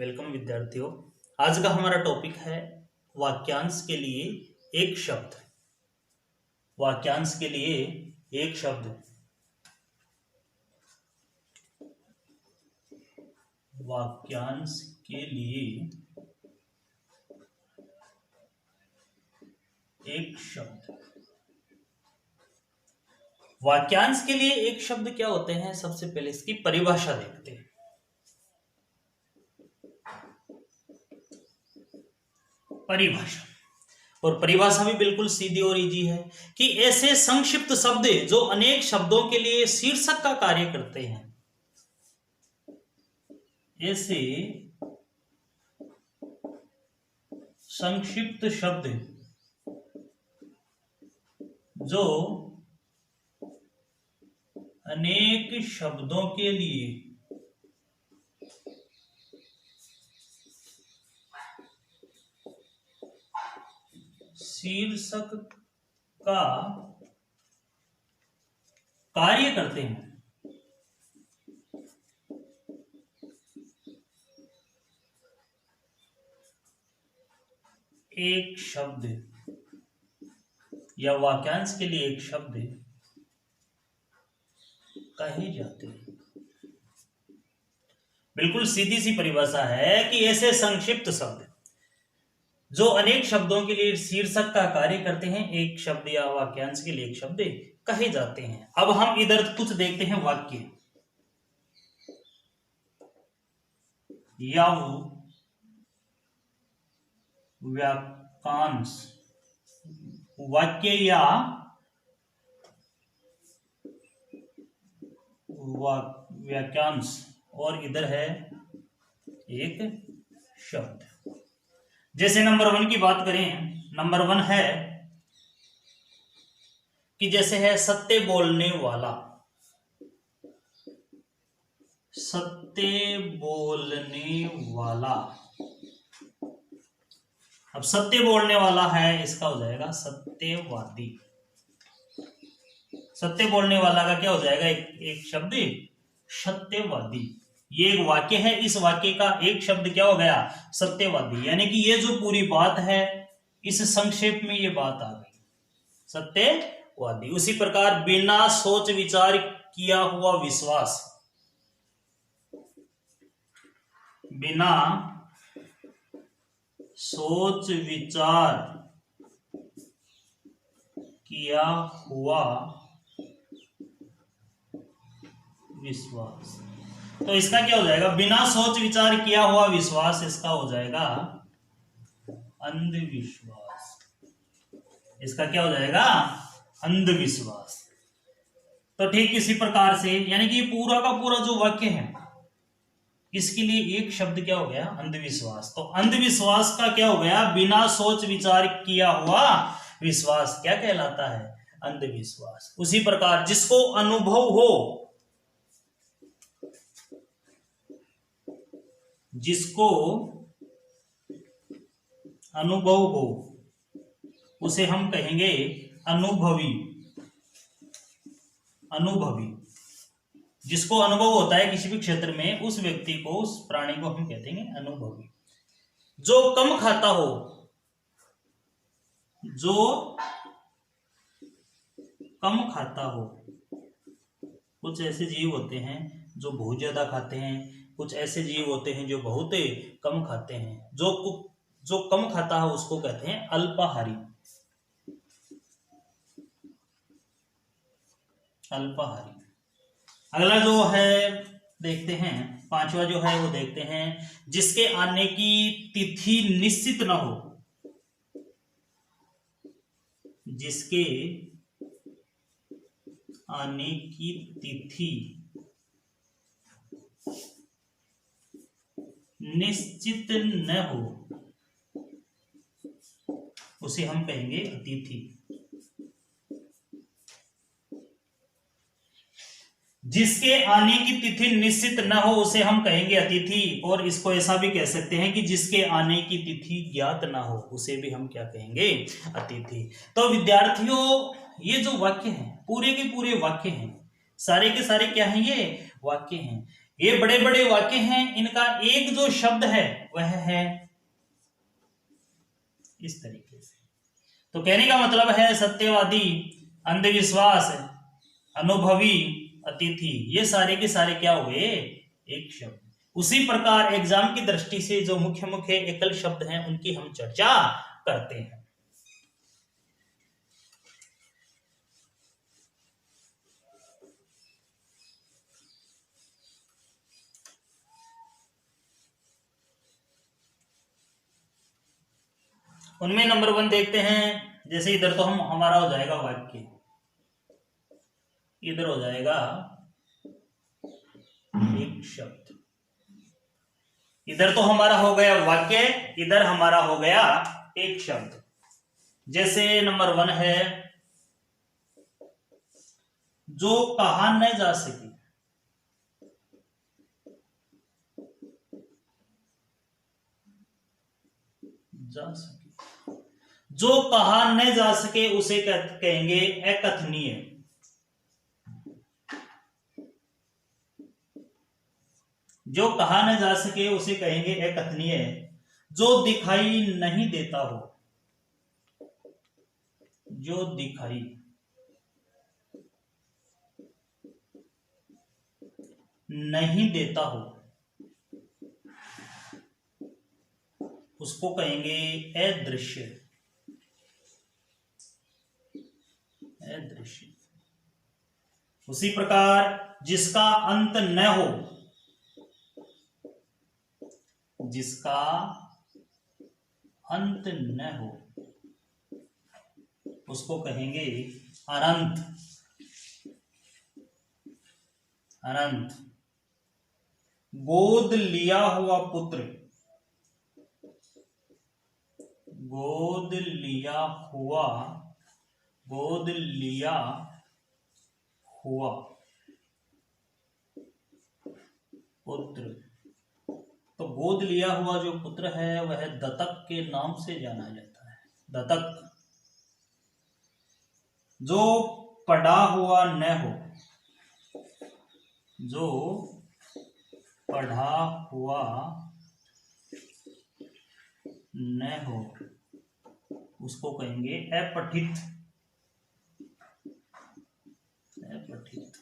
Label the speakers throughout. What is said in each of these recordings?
Speaker 1: Welcome विद्यार्थियों। आज का हमारा टॉपिक है वाक्यांश के लिए एक शब्द। वाक्यांश के लिए एक शब्द। वाक्यांश के लिए एक शब्द। वाक्यांश के लिए एक शब्द क्या होते हैं, सबसे पहले इसकी परिभाषा देखते हैं। परिभाषा, और परिभाषा भी बिल्कुल सीधी और इजी है कि ऐसे संक्षिप्त शब्द जो अनेक शब्दों के लिए शीर्षक का कार्य करते हैं। ऐसे संक्षिप्त शब्द जो अनेक शब्दों के लिए शीर्षक का कार्य करते हैं। एक शब्द या वाक्यांश के लिए एक शब्द कहे जाते हैं। बिल्कुल सीधी सी परिभाषा है कि ऐसे संक्षिप्त शब्द जो अनेक शब्दों के लिए शीर्षक का कार्य करते हैं, एक शब्द या वाक्यांश के लिए एक शब्द कहे जाते हैं। अब हम इधर कुछ देखते हैं वाक्य या वाक्यांश। वाक्य या वाक्यांश और इधर है एक शब्द। जैसे नंबर 1 की बात करें, नंबर 1 है कि जैसे है सत्य बोलने वाला। सत्य बोलने वाला। अब सत्य बोलने वाला है, इसका हो जाएगा सत्यवादी। सत्य बोलने वाला का क्या हो जाएगा, एक शब्द सत्यवादी। ये एक वाक्य है, इस वाक्य का एक शब्द क्या हो गया, सत्यवादी। यानी कि ये जो पूरी बात है, इस संक्षेप में ये बात आ गई, सत्यवादी। उसी प्रकार बिना सोच विचार किया हुआ विश्वास। बिना सोच विचार किया हुआ विश्वास। तो इसका क्या हो जाएगा, बिना सोच विचार किया हुआ विश्वास, इसका हो जाएगा अंधविश्वास। इसका क्या हो जाएगा, अंधविश्वास। तो ठीक इसी प्रकार से, यानी कि पूरा का पूरा जो वाक्य है, इसके लिए एक शब्द क्या हो गया, अंधविश्वास। तो अंधविश्वास का क्या हो गया, बिना सोच विचार किया हुआ विश्वास क्या कहलाता है, अंधविश्वास। उसी प्रकार जिसको अनुभव हो, जिसको अनुभव हो, उसे हम कहेंगे अनुभवी। अनुभवी, जिसको अनुभव होता है किसी भी क्षेत्र में, उस व्यक्ति को, उस प्राणी को हम कहते हैं अनुभवी। जो कम खाता हो, जो कम खाता हो। कुछ ऐसे जीव होते हैं जो बहुत ज्यादा खाते हैं, कुछ ऐसे जीव होते हैं जो बहुत कम खाते हैं। जो कम खाता है उसको कहते हैं अल्पाहारी। अल्पाहारी। अगला जो है देखते हैं, 5वां जो है वो देखते हैं, जिसके आने की तिथि निश्चित न हो। जिसके आने की तिथि निश्चित न हो, उसे हम कहेंगे अतिथि। जिसके आने की तिथि निश्चित न हो, उसे हम कहेंगे अतिथि। और इसको ऐसा भी कह सकते हैं कि जिसके आने की तिथि ज्ञात ना हो, उसे भी हम क्या कहेंगे, अतिथि। तो विद्यार्थियों, ये जो वाक्य हैं, पूरे के पूरे वाक्य हैं, सारे के सारे क्या हैं, ये वाक्य हैं। ये बड़े बड़े वाक्य हैं, इनका एक जो शब्द है वह है इस तरीके से। तो कहने का मतलब है सत्यवादी, अंधविश्वास, अनुभवी, अतिथि, ये सारे के सारे क्या हुए, एक शब्द। उसी प्रकार एग्जाम की दृष्टि से जो मुख्य मुख्य एकल शब्द हैं उनकी हम चर्चा करते हैं। उनमें नंबर 1 देखते हैं। जैसे इधर तो हम हमारा हो जाएगा वाक्य, इधर हो जाएगा एक शब्द, इधर तो हमारा हो गया वाक्य, इधर हमारा हो गया एक शब्द। जैसे नंबर 1 है, जो कहा न जा सके। जा सके, जो कहा न जा सके उसे कहेंगे अकथनीय। जो कहा न जा सके उसे कहेंगे अकथनीय। जो दिखाई नहीं देता हो, जो दिखाई नहीं देता हो उसको कहेंगे अदृश्य। अदृश्य। उसी प्रकार जिसका अंत न हो, जिसका अंत न हो उसको कहेंगे अनंत। अनंत। गोद लिया हुआ पुत्र, गोद लिया हुआ, गोद लिया हुआ पुत्र। तो गोद लिया हुआ जो पुत्र है वह दत्तक के नाम से जाना जाता है। दत्तक। जो पढ़ा हुआ न हो, जो पढ़ा हुआ न हो उसको कहेंगे अपठित। अपठित।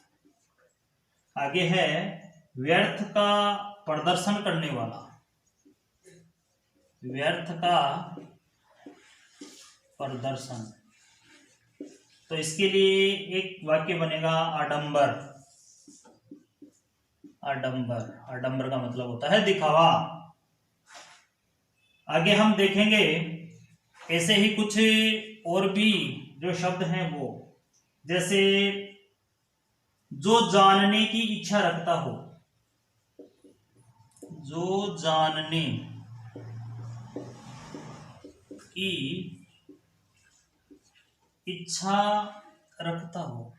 Speaker 1: आगे है व्यर्थ का प्रदर्शन करने वाला। व्यर्थ का प्रदर्शन। तो इसके लिए एक वाक्य बनेगा आडंबर। आडंबर। आडंबर का मतलब होता है दिखावा। आगे हम देखेंगे ऐसे ही कुछ और भी जो शब्द हैं वो, जैसे जो जानने की इच्छा रखता हो, जो जानने की इच्छा रखता हो,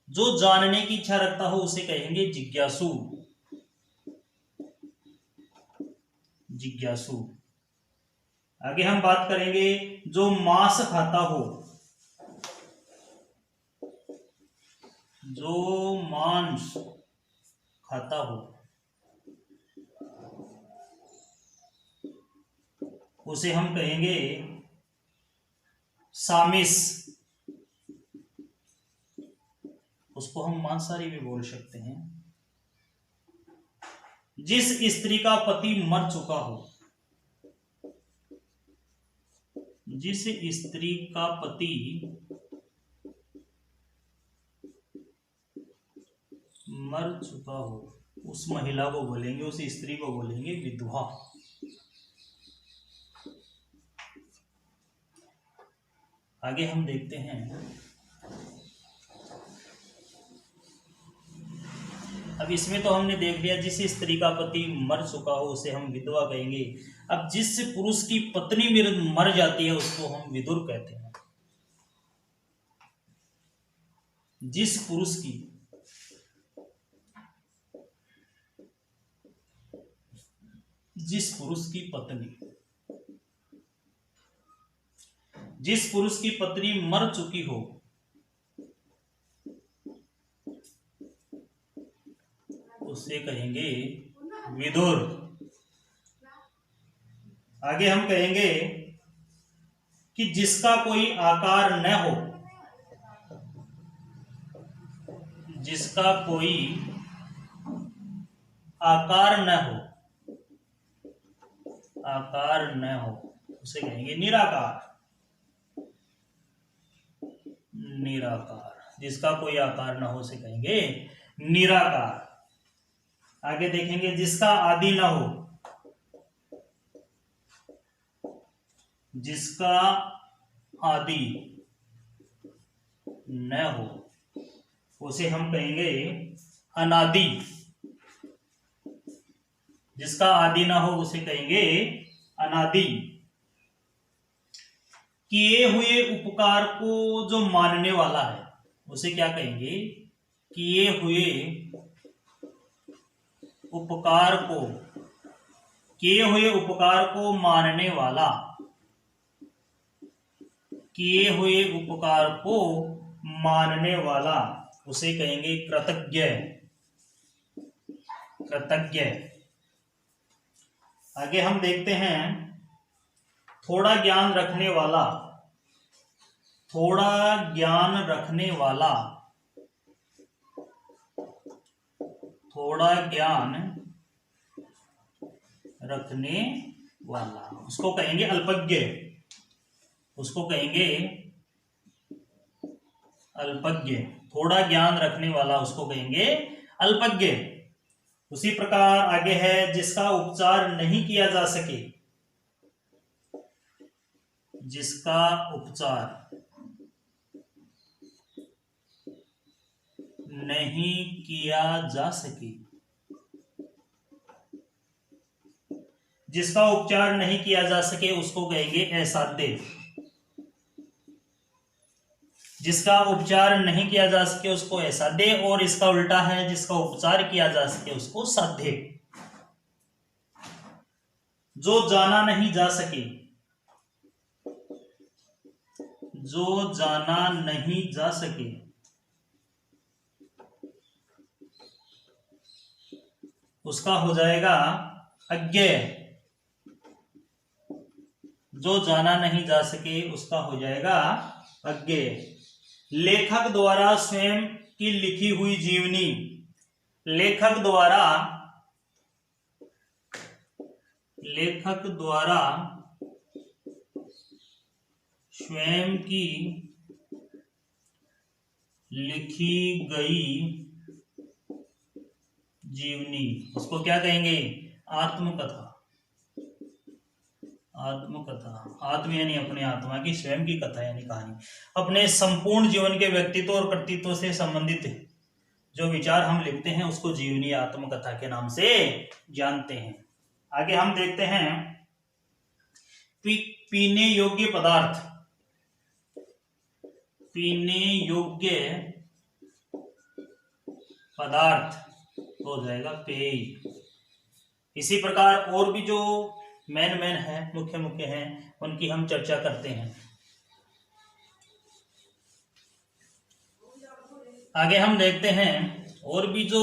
Speaker 1: जो जानने की इच्छा रखता हो उसे कहेंगे जिज्ञासु। जिज्ञासु। आगे हम बात करेंगे जो मांस खाता हो, जो मांस खाता हो उसे हम कहेंगे सामिस। उसको हम मांसाहारी भी बोल सकते हैं। जिस स्त्री का पति मर चुका हो, जिस स्त्री का पति मर चुका हो उस महिला को बोलेंगे, उस स्त्री को बोलेंगे विधवा। आगे हम देखते हैं, अब इसमें तो हमने देख लिया जिस स्त्री का पति मर चुका हो उसे हम विधवा कहेंगे। अब जिस पुरुष की पत्नी मर जाती है उसको हम विदुर कहते हैं। जिस पुरुष की पत्नी, जिस पुरुष की पत्नी मर चुकी हो उसे कहेंगे विदुर। आगे हम कहेंगे कि जिसका कोई आकार न हो, जिसका कोई आकार न हो, आकार न हो उसे कहेंगे निराकार। निराकार, जिसका कोई आकार न हो उसे कहेंगे निराकार। आगे देखेंगे जिसका आदि न हो, जिसका आदि न हो उसे हम कहेंगे अनादि। जिसका आदि ना हो उसे कहेंगे अनादि। किए हुए उपकार को जो मानने वाला है उसे क्या कहेंगे? किए हुए उपकार को, किए हुए उपकार को मानने वाला, किए हुए उपकार को मानने वाला उसे कहेंगे कृतज्ञ। कृतज्ञ। आगे हम देखते हैं थोड़ा ज्ञान रखने वाला, थोड़ा ज्ञान रखने वाला, थोड़ा ज्ञान रखने वाला उसको कहेंगे अल्पज्ञ। उसको कहेंगे अल्पज्ञ। थोड़ा ज्ञान रखने वाला उसको कहेंगे अल्पज्ञ। उसी प्रकार आगे है जिसका उपचार नहीं किया जा सके, जिसका उपचार नहीं किया जा सके, जिसका उपचार नहीं किया जा सके उसको कहेंगे असाध्य। जिसका उपचार नहीं किया जा सके उसको असाध्य, और इसका उल्टा है जिसका उपचार किया जा सके उसको साध्य। जो जाना नहीं जा सके, जो जाना नहीं जा सके उसका हो जाएगा अज्ञेय। जो जाना नहीं जा सके उसका हो जाएगा अज्ञेय। लेखक द्वारा स्वयं की लिखी हुई जीवनी, लेखक द्वारा, लेखक द्वारा स्वयं की लिखी गई जीवनी उसको क्या कहेंगे? आत्मकथा। आत्मकथा, आत्म यानी अपने आत्मा की, स्वयं की कथा यानी कहानी। अपने संपूर्ण जीवन के व्यक्तित्व और कृतित्व से संबंधित जो विचार हम लिखते हैं उसको जीवनी आत्मकथा के नाम से जानते हैं। आगे हम देखते हैं पीने योग्य पदार्थ, पीने योग्य पदार्थ हो जाएगा पेय। इसी प्रकार और भी जो मेन है, मुख्य मुख्य हैं, उनकी हम चर्चा करते हैं। आगे हम देखते हैं और भी जो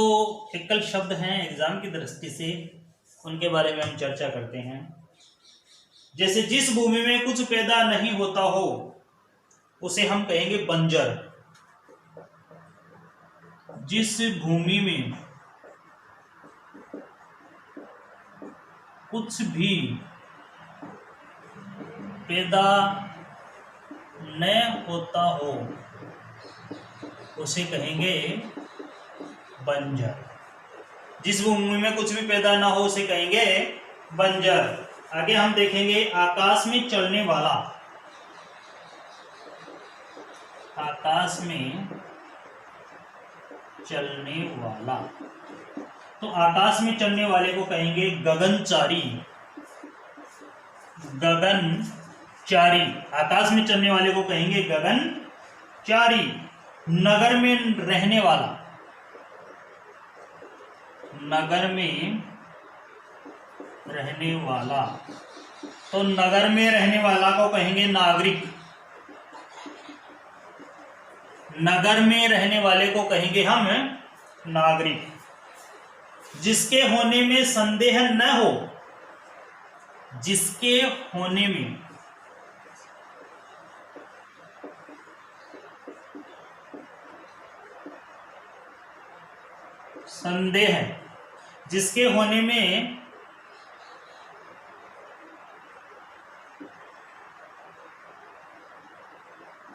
Speaker 1: विकल्प शब्द हैं एग्जाम की दृष्टि से, उनके बारे में हम चर्चा करते हैं। जैसे जिस भूमि में कुछ पैदा नहीं होता हो उसे हम कहेंगे बंजर। जिस भूमि में कुछ भी पैदा न होता हो उसे कहेंगे बंजर। जिस भूमि में कुछ भी पैदा ना हो उसे कहेंगे बंजर। आगे हम देखेंगे आकाश में चलने वाला, आकाश में चलने वाला, तो आकाश में चलने वाले को कहेंगे गगनचारी। गगनचारी, आकाश में चलने वाले को कहेंगे गगनचारी। नगर में रहने वाला, नगर में रहने वाला, तो नगर में रहने वाला को कहेंगे नागरिक। नगर में रहने वाले को कहेंगे हम नागरिक। जिसके होने में संदेह न हो, जिसके होने में संदेह, जिसके होने में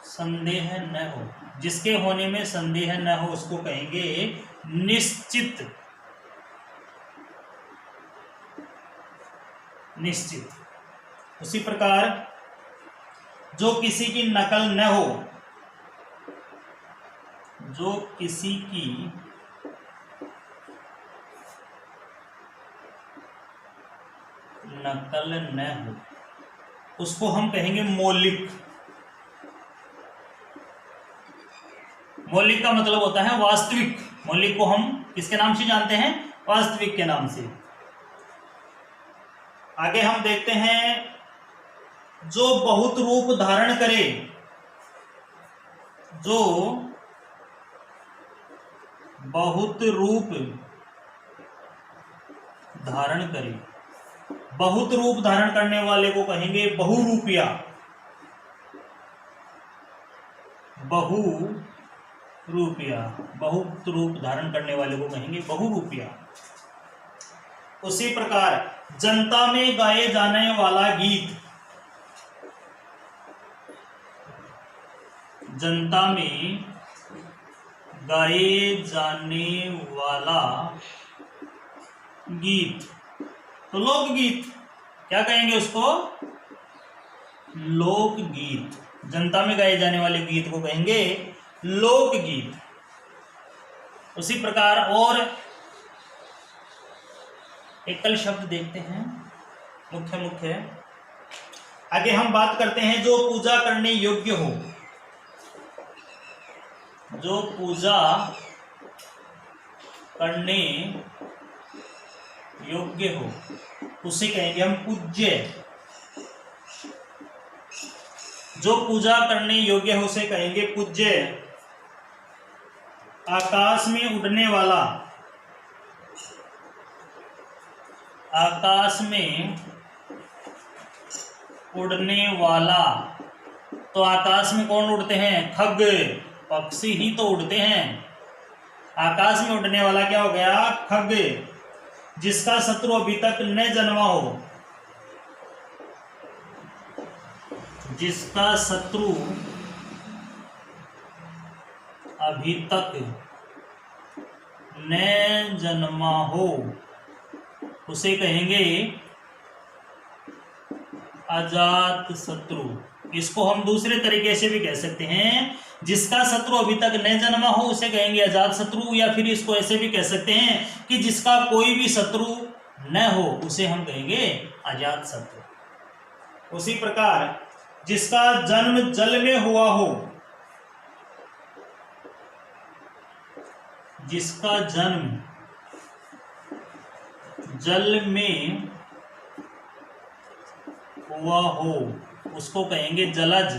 Speaker 1: संदेह न हो, जिसके होने में संदेह न हो उसको कहेंगे निश्चित। निश्चित। उसी प्रकार जो किसी की नकल न हो, जो किसी की नकल न हो उसको हम कहेंगे मौलिक। मौलिक का मतलब होता है वास्तविक। मौलिक को हम किसके नाम से जानते हैं? वास्तविक के नाम से। आगे हम देखते हैं जो बहुत रूप धारण करे, जो बहुत रूप धारण करे। बहुत रूप धारण करने वाले को कहेंगे बहुरूपिया। बहुरूपिया, बहुत रूप धारण करने वाले को कहेंगे बहुरूपिया। उसी प्रकार जनता में गाए जाने वाला गीत, जनता में गाए जाने वाला गीत, तो लोकगीत। क्या कहेंगे उसको? लोकगीत। जनता में गाए जाने वाले गीत को कहेंगे लोकगीत। उसी प्रकार और एकल शब्द देखते हैं, मुख्य मुख्य। आगे हम बात करते हैं जो पूजा करने योग्य हो, जो पूजा करने योग्य हो उसे कहेंगे हम पूज्य। जो पूजा करने योग्य हो उसे कहेंगे पूज्य। आकाश में उड़ने वाला, आकाश में उड़ने वाला, तो आकाश में कौन उड़ते हैं? खग, पक्षी ही तो उड़ते हैं। आकाश में उड़ने वाला क्या हो गया? खग। जिसका शत्रु अभी तक न जन्मा हो, जिसका शत्रु अभी तक न जन्मा हो उसे कहेंगे अजात शत्रु। इसको हम दूसरे तरीके से भी कह सकते हैं, जिसका शत्रु अभी तक न जन्मा हो उसे कहेंगे अजात शत्रु, या फिर इसको ऐसे भी कह सकते हैं कि जिसका कोई भी शत्रु न हो उसे हम कहेंगे अजात शत्रु। उसी प्रकार जिसका जन्म जल में हुआ हो, जिसका जन्म जल में हुआ हो उसको कहेंगे जलज।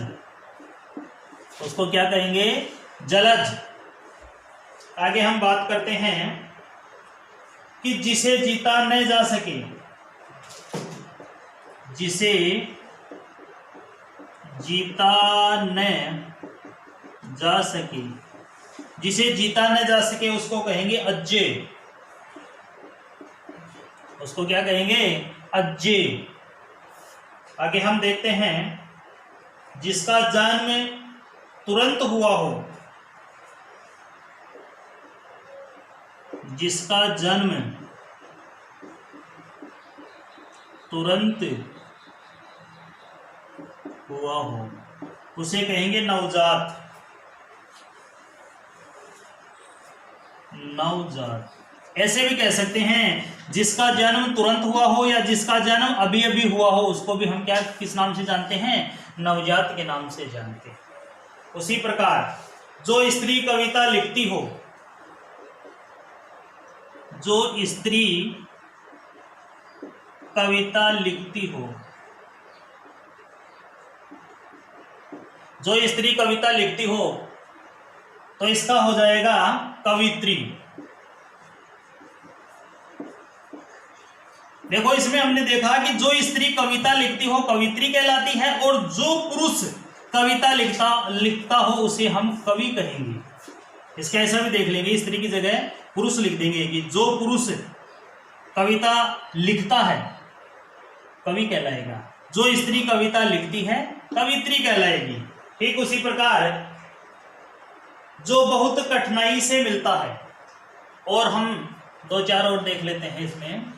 Speaker 1: उसको क्या कहेंगे? जलज। आगे हम बात करते हैं कि जिसे जीता न जा सके, जिसे जीता न जा सके, जिसे जीता न जा सके उसको कहेंगे अज्ञे। उसको क्या कहेंगे? अज्ञे। आगे हम देखते हैं जिसका जन्म तुरंत हुआ हो, जिसका जन्म तुरंत हुआ हो उसे कहेंगे नवजात। नवजात। ऐसे भी कह सकते हैं जिसका जन्म तुरंत हुआ हो या जिसका जन्म अभी अभी हुआ हो उसको भी हम क्या किस नाम से जानते हैं? नवजात के नाम से जानते हैं। उसी प्रकार जो स्त्री कविता लिखती हो, जो स्त्री कविता लिखती हो, जो स्त्री कविता लिखती हो तो इसका हो जाएगा कवित्री। देखो इसमें हमने देखा कि जो स्त्री कविता लिखती हो कवित्री कहलाती है, और जो पुरुष कविता लिखता हो उसे हम कवि कहेंगे। इसका ऐसा भी देख लेंगे, स्त्री की जगह पुरुष लिख देंगे कि जो पुरुष कविता लिखता है कवि कहलाएगा, जो स्त्री कविता लिखती है कवित्री कहलाएगी। ठीक उसी प्रकार जो बहुत कठिनाई से मिलता है, और हम 2-4 और देख लेते हैं इसमें।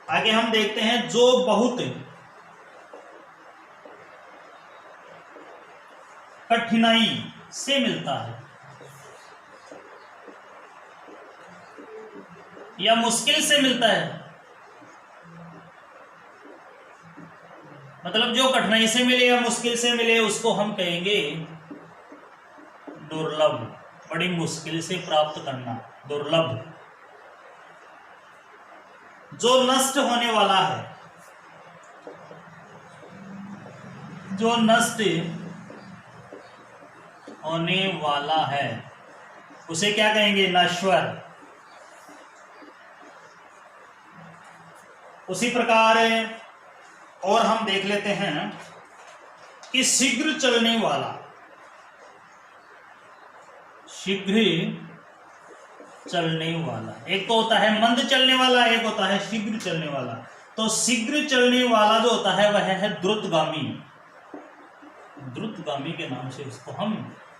Speaker 1: आगे हम देखते हैं जो बहुत कठिनाई से मिलता है या मुश्किल से मिलता है, मतलब जो कठिनाई से मिले या मुश्किल से मिले उसको हम कहेंगे दुर्लभ। बड़ी मुश्किल से प्राप्त करना, दुर्लभ। जो नष्ट होने वाला है, जो नष्ट होने वाला है उसे क्या कहेंगे? नश्वर। उसी प्रकार और हम देख लेते हैं कि शीघ्र चलने वाला, शीघ्र चलने वाला, एक तो होता है मंद चलने वाला, एक होता है शीघ्र चलने वाला। तो शीघ्र चलने वाला जो होता है वह है द्रुतगामी। द्रुतगामी के नाम से उसको हम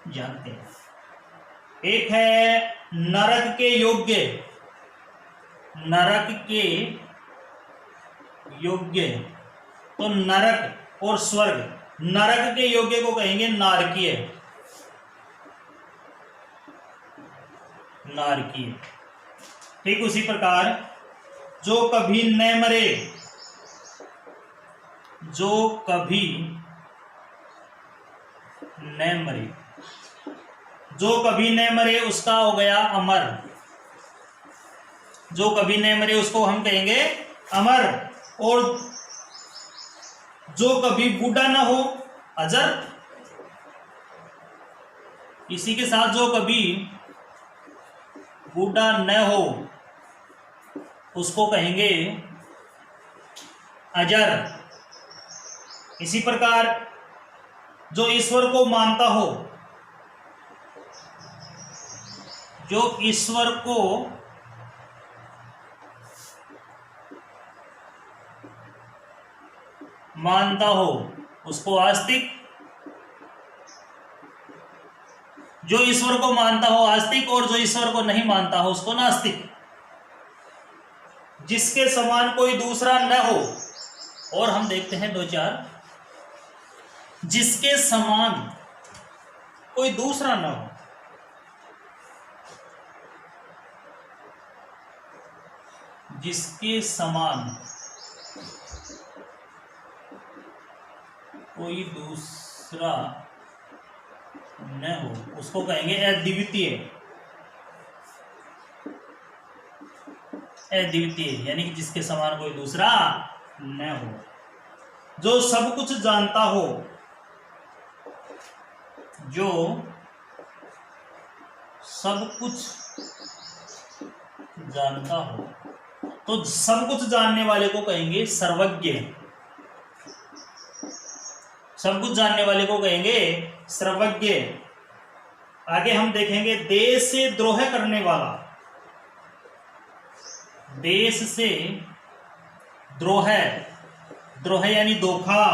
Speaker 1: जानते हैं। एक है नरक के योग्य, नरक के योग्य। तो नरक और स्वर्ग, नरक के योग्य को कहेंगे नारकीय, नारकीय। ठीक उसी प्रकार जो कभी न मरे, जो कभी न मरे, जो कभी न मरे उसका हो गया अमर। जो कभी न मरे उसको हम कहेंगे अमर। और जो कभी बूढ़ा ना हो, अजर। इसी के साथ जो कभी बूढ़ा न हो उसको कहेंगे अजर। इसी प्रकार जो ईश्वर को मानता हो, जो ईश्वर को मानता हो उसको आस्तिक। जो ईश्वर को मानता हो आस्तिक, और जो ईश्वर को नहीं मानता हो उसको नास्तिक। जिसके समान कोई दूसरा न हो, और हम देखते हैं 2-4, जिसके समान कोई दूसरा न हो, जिसके समान कोई दूसरा न हो उसको कहेंगे अद्वितीय। अद्वितीय यानी कि जिसके समान कोई दूसरा न हो। जो सब कुछ जानता हो, जो सब कुछ जानता हो, तो सब कुछ जानने वाले को कहेंगे सर्वज्ञ। सब कुछ जानने वाले को कहेंगे सर्वज्ञ। आगे हम देखेंगे देश से द्रोह करने वाला। देश से द्रोह, द्रोह यानी धोखा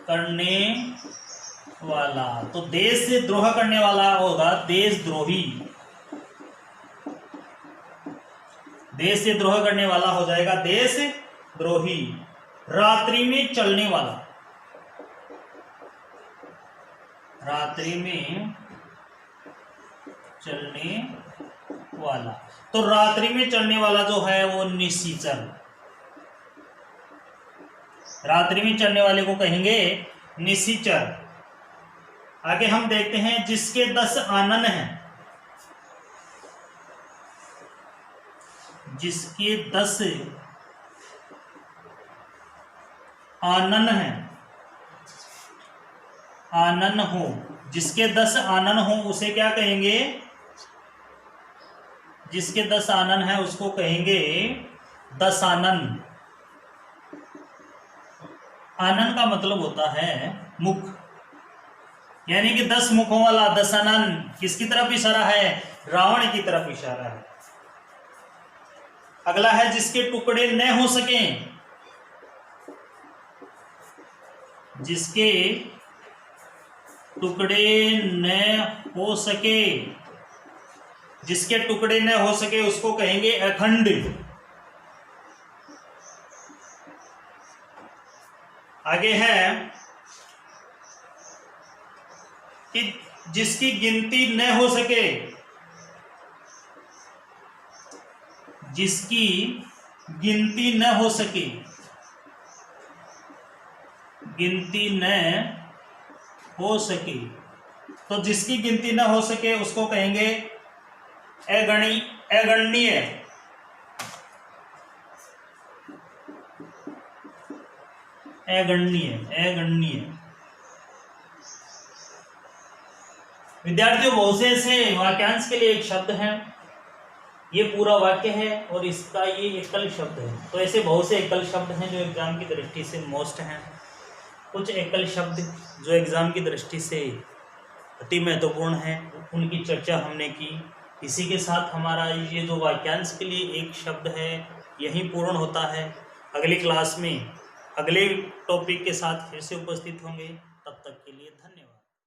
Speaker 1: करने वाला। तो देश से द्रोह करने वाला होगा देशद्रोही। देश से द्रोह करने वाला हो जाएगा देशद्रोही। रात्रि में चलने वाला, रात्रि में चलने वाला। तो रात्रि में चलने वाला जो है वो निशाचर। रात्रि में चलने वाले को कहेंगे निशाचर। आगे हम देखते हैं जिसके 10 आनन हैं, जिसके 10 आनन है, आनन हो, जिसके 10 आनन हो उसे क्या कहेंगे? जिसके 10 आनन है उसको कहेंगे दशानन। आनन का मतलब होता है मुख, यानी कि 10 मुखों वाला दशानन किसकी तरफ इशारा है? रावण की तरफ इशारा है। अगला है जिसके टुकड़े न हो सके, जिसके टुकड़े न हो सके, जिसके टुकड़े न हो सके उसको कहेंगे अखंड। आगे है कि जिसकी गिनती न हो सके, जिसकी गिनती न हो सके, गिनती न हो सके, तो जिसकी गिनती न हो सके उसको कहेंगे अगणनीय। अगणनीय, अगणनीय। विद्यार्थियों, बहुत से ऐसे वाक्यांश के लिए एक शब्द है, ये पूरा वाक्य है और इसका ये एकल शब्द है। तो ऐसे बहुत से एकल शब्द हैं जो एग्जाम की दृष्टि से मोस्ट हैं। कुछ एकल शब्द जो एग्जाम की दृष्टि से अति महत्वपूर्ण है, उनकी चर्चा हमने की। इसी के साथ हमारा ये जो वाक्यांश के लिए एक शब्द है यही पूर्ण होता है। अगली क्लास में अगले टॉपिक के साथ फिर से उपस्थित होंगे। तब तक के लिए धन्यवाद।